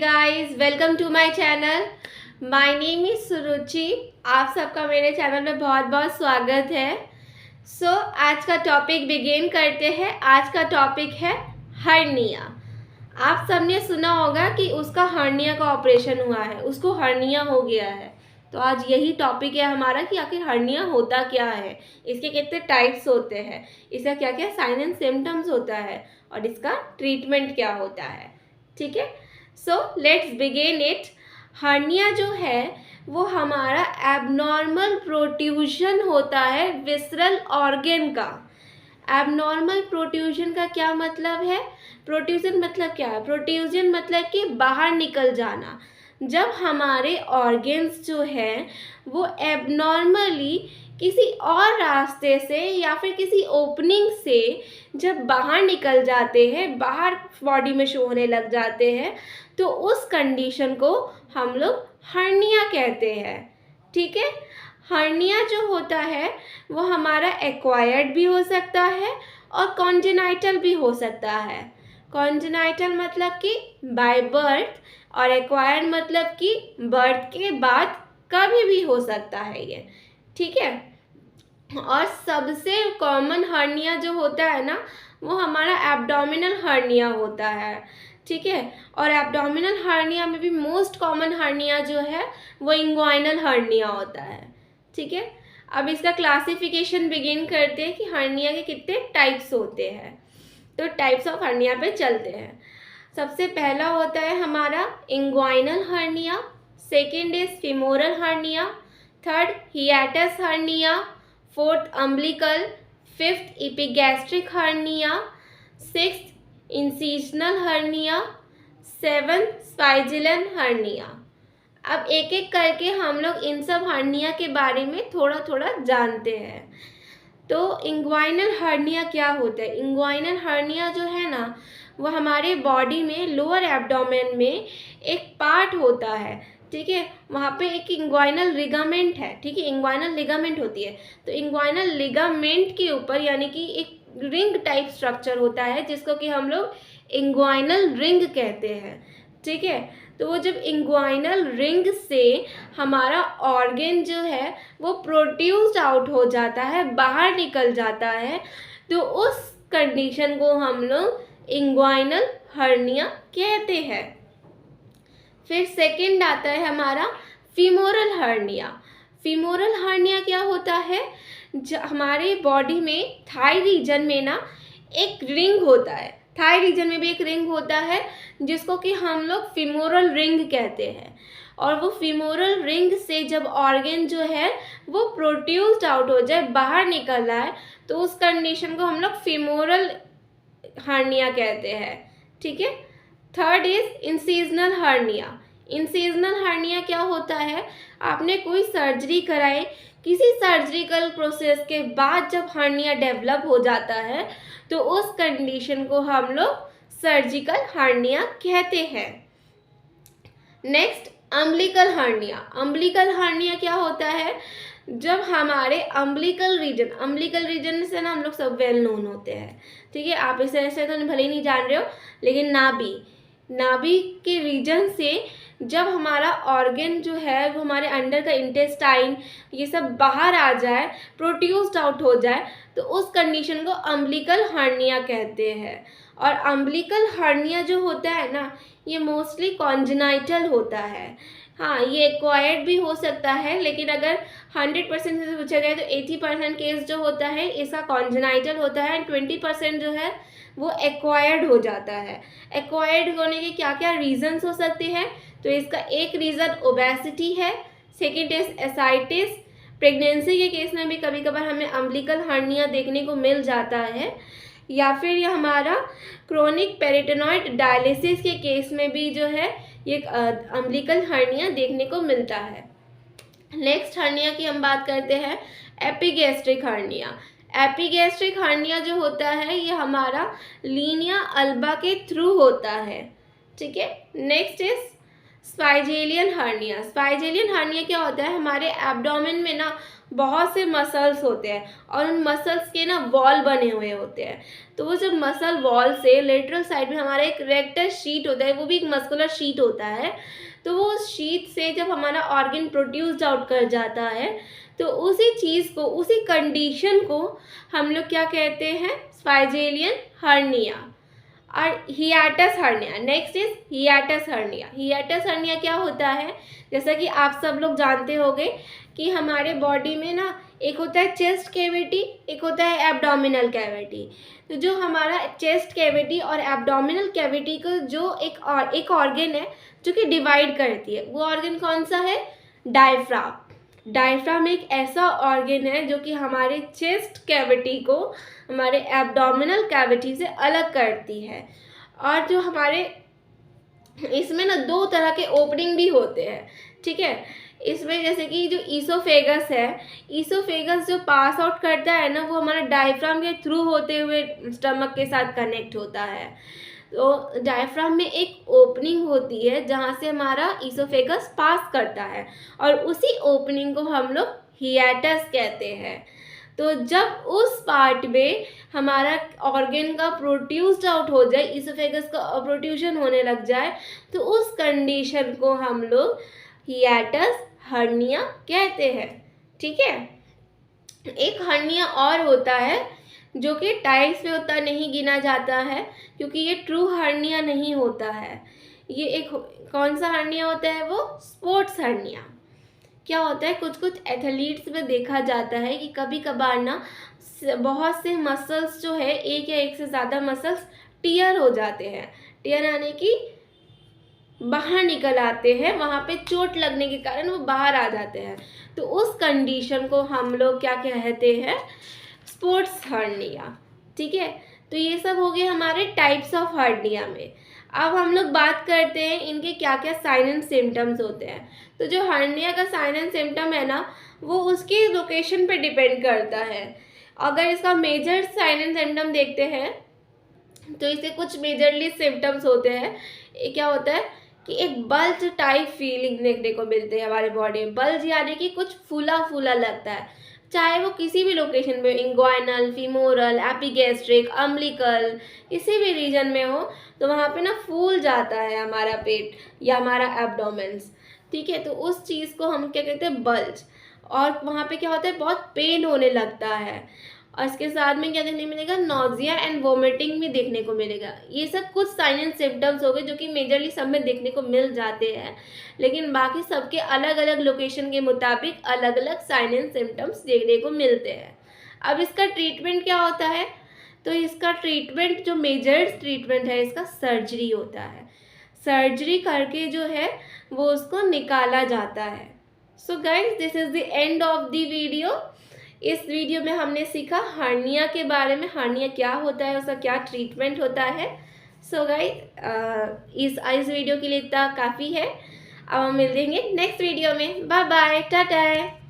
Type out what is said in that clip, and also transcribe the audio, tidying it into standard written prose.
Guys, welcome to my channel. My name is Suruchi. आप सबका मेरे चैनल में बहुत बहुत स्वागत है। आज का टॉपिक बिगिन करते हैं। आज का टॉपिक है हर्निया। आप सबने सुना होगा कि उसका हर्निया का ऑपरेशन हुआ है, उसको हर्निया हो गया है। तो आज यही टॉपिक है हमारा कि आखिर हर्निया होता क्या है, इसके कितने टाइप्स होते हैं, इसका क्या क्या साइन एंड सिम्टम्स होता है और इसका ट्रीटमेंट क्या होता है। ठीक है, so let's begin it. Hernia जो है वो हमारा एबनॉर्मल प्रोट्रूजन होता है विसरल ऑर्गन का। एबनॉर्मल प्रोट्रूजन का क्या मतलब है? प्रोट्रूजन मतलब क्या है? प्रोट्रूजन मतलब कि बाहर निकल जाना। जब हमारे ऑर्गन्स जो है वो एबनॉर्मली किसी और रास्ते से या फिर किसी ओपनिंग से जब बाहर निकल जाते हैं, बाहर बॉडी में शो होने लग जाते हैं, तो उस कंडीशन को हम लोग हर्निया कहते हैं। ठीक है, हर्निया जो होता है वो हमारा एक्वायर्ड भी हो सकता है और कॉन्जेनाइटल भी हो सकता है। कॉन्जेनाइटल मतलब कि बाय बर्थ और एक्वायर्ड मतलब कि बर्थ के बाद कभी भी हो सकता है ये। ठीक है, और सबसे कॉमन हर्निया जो होता है ना वो हमारा एब्डोमिनल हर्निया होता है। ठीक है, और एब्डोमिनल हर्निया में भी मोस्ट कॉमन हर्निया जो है वो इंग्वाइनल हर्निया होता है। ठीक है, अब इसका क्लासिफिकेशन बिगिन करते हैं कि हर्निया के कितने टाइप्स होते हैं। तो टाइप्स ऑफ हर्निया पे चलते हैं। सबसे पहला होता है हमारा inguinal hernia, second is femoral hernia, third hiatus hernia, fourth umbilical, fifth epigastric hernia, sixth incisional hernia, seventh Spigelian hernia. अब एक एक करके हम लोग इन सब हर्निया के बारे में थोड़ा थोड़ा जानते हैं। तो इंग्वाइनल हर्निया क्या होता है? इंग्वाइनल हर्निया जो है ना वो हमारे बॉडी में लोअर एब्डोमेन में एक पार्ट होता है। ठीक है, वहाँ पे एक इंग्वाइनल लिगामेंट है। ठीक है, इंग्वाइनल लिगामेंट होती है। तो इंग्वाइनल लिगामेंट के ऊपर यानी कि एक रिंग टाइप स्ट्रक्चर होता है जिसको कि हम लोग इंग्वाइनल रिंग कहते हैं। ठीक है, तो वो जब इंग्वाइनल रिंग से हमारा ऑर्गन जो है वो प्रोड्यूस्ड आउट हो जाता है, बाहर निकल जाता है, तो उस कंडीशन को हम लोग इंग्वाइनल हर्निया कहते हैं। फिर सेकंड आता है हमारा फीमोरल हर्निया। फीमोरल हर्निया क्या होता है? हमारे बॉडी में थाई रीजन में ना एक रिंग होता है। थाई रीजन में भी एक रिंग होता है जिसको कि हम लोग फीमोरल रिंग कहते हैं। और वो फीमोरल रिंग से जब ऑर्गन जो है वो प्रोड्यूस्ड आउट हो जाए, बाहर निकल आए, तो उस कंडीशन को हम लोग फीमोरल हर्निया कहते हैं। ठीक है, third is incisional hernia. Incisional hernia क्या होता है? आपने कोई सर्जरी कराई, किसी सर्जिकल प्रोसेस के बाद जब हर्निया डेवलप हो जाता है तो उस कंडीशन को हम लोग सर्जिकल हर्निया कहते हैं। Next umbilical hernia. Umbilical hernia क्या होता है? जब हमारे अम्बिलिकल रीजन से ना हम लोग सब वेल नोन होते हैं। ठीक है, आप इसे ऐसे तो भले ही नहीं जान रहे हो, लेकिन नाभि के रीजन से जब हमारा ऑर्गन जो है वो हमारे अंडर का इंटेस्टाइन ये सब बाहर आ जाए, प्रोड्यूस्ड आउट हो जाए, तो उस कंडीशन को अम्बिलिकल हर्निया कहते हैं। और अम्बिलिकल हर्निया जो होता है ना ये मोस्टली कॉन्जेनाइटल होता है। हाँ, ये एक्वायर्ड भी हो सकता है, लेकिन अगर 100% से पूछा जाए तो 80% केस जो होता है इसका कॉन्जेनाइटल होता है एंड 20% जो है वो एक्वायर्ड हो जाता है। एक्वायर्ड होने के क्या क्या रीजंस हो सकते हैं? तो इसका एक रीज़न ओबेसिटी है, सेकेंड इज एसाइटिस। प्रेगनेंसी के केस में भी कभी कभार हमें अम्बिलिकल हर्निया देखने को मिल जाता है, या फिर ये हमारा क्रोनिक पेरिटोनॉइड डायलिसिस के केस में भी जो है ये अम्बिलिकल हर्निया देखने को मिलता है। नेक्स्ट हर्निया की हम बात करते हैं एपिगैस्ट्रिक हर्निया। एपिगैस्ट्रिक हर्निया जो होता है ये हमारा लीनिया अल्बा के थ्रू होता है। ठीक है, नेक्स्ट इज स्पाइजेलियन हर्निया। स्पाइजेलियन हर्निया क्या होता है? हमारे एब्डोमेन में ना बहुत से मसल्स होते हैं और उन मसल्स के ना वॉल बने हुए होते हैं। तो वो जब मसल वॉल से लेटरल साइड में हमारा एक रेक्टर शीट होता है, वो भी एक मस्कुलर शीट होता है। तो वो शीट से जब हमारा ऑर्गन प्रोड्यूस्ड आउट कर जाता है, तो उसी चीज़ को, उसी कंडीशन को हम लोग क्या कहते हैं, स्पाइजेलियन हर्निया और हियाटस hernia. Next is हियाटस hernia. हियाटस hernia क्या होता है, जैसा कि आप सब लोग जानते होंगे कि हमारे बॉडी में ना एक होता है चेस्ट कैविटी, एक होता है एब्डोमिनल कैविटी। तो जो हमारा चेस्ट कैविटी और एब्डोमिनल कैविटी को जो एक ऑर्गन है जो कि डिवाइड करती है, वो ऑर्गन कौन सा है, डायफ्राम। डायफ्राम एक ऐसा ऑर्गन है जो कि हमारे चेस्ट कैविटी को हमारे एब्डोमिनल कैविटी से अलग करती है। और जो हमारे इसमें ना दो तरह के ओपनिंग भी होते हैं, ठीक है। इसमें जैसे कि जो ईसोफेगस है, ईसोफेगस जो पास आउट करता है ना, वो हमारा डायफ्राम के थ्रू होते हुए स्टमक के साथ कनेक्ट होता है। तो डायफ्राम में एक ओपनिंग होती है जहाँ से हमारा ईसोफेगस पास करता है, और उसी ओपनिंग को हम लोग हियाटस कहते हैं। तो जब उस पार्ट में हमारा ऑर्गन का प्रोड्यूस्ड आउट हो जाए, ईसोफेगस का प्रोट्रूजन होने लग जाए, तो उस कंडीशन को हम लोग हियाटस हर्निया कहते हैं, ठीक है। एक हर्निया और होता है जो कि टाइप्स में उतना नहीं गिना जाता है, क्योंकि ये ट्रू हर्निया नहीं होता है। ये एक कौन सा हर्निया होता है, वो स्पोर्ट्स हर्निया। क्या होता है, कुछ कुछ एथलीट्स में देखा जाता है कि कभी कभार ना बहुत से मसल्स जो है, एक या एक से ज़्यादा मसल्स टियर हो जाते हैं। टियर यानी कि बाहर निकल आते हैं, वहाँ पे चोट लगने के कारण वो बाहर आ जाते हैं। तो उस कंडीशन को हम लोग क्या कहते हैं, स्पोर्ट्स हर्निया, ठीक है। तो ये सब हो गए हमारे टाइप्स ऑफ हर्निया में। अब हम लोग बात करते हैं इनके क्या क्या साइन एंड सिम्टम्स होते हैं। तो जो हर्निया का साइन एंड सिम्टम है ना, वो उसकी लोकेशन पे डिपेंड करता है। अगर इसका मेजर साइन एंड सिम्टम देखते हैं तो इसके कुछ मेजरली सिम्टम्स होते हैं। क्या होता है कि एक बल्ज टाइप फीलिंग देखने को मिलते हैं हमारे बॉडी में। बल्ज यानी कि कुछ फूला फूला लगता है, चाहे वो किसी भी लोकेशन पे, इंग्वाइनल, फीमोरल, एपिगैस्ट्रिक, अम्बिलिकल, किसी भी रीजन में हो, तो वहाँ पे ना फूल जाता है हमारा पेट या हमारा एब्डोमेन्स, ठीक है। तो उस चीज़ को हम क्या कहते हैं, बल्ज। और वहाँ पे क्या होता है, बहुत पेन होने लगता है। और इसके साथ में क्या देखने मिलेगा, नोजिया एंड वोमिटिंग भी देखने को मिलेगा। ये सब कुछ साइन एंड सिम्टम्स हो गए जो कि मेजरली सब में देखने को मिल जाते हैं, लेकिन बाकी सबके अलग अलग लोकेशन के मुताबिक अलग अलग साइन एंड सिम्टम्स देखने को मिलते हैं। अब इसका ट्रीटमेंट क्या होता है, तो इसका ट्रीटमेंट जो मेजर ट्रीटमेंट है, इसका सर्जरी होता है। सर्जरी करके जो है वो उसको निकाला जाता है। So guys, this is the end of the video. इस वीडियो में हमने सीखा हर्निया के बारे में, हर्निया क्या होता है, उसका क्या ट्रीटमेंट होता है। सो गाइज, इस वीडियो के लिए इतना काफ़ी है। अब हम मिलेंगे नेक्स्ट वीडियो में। Bye bye, Tata.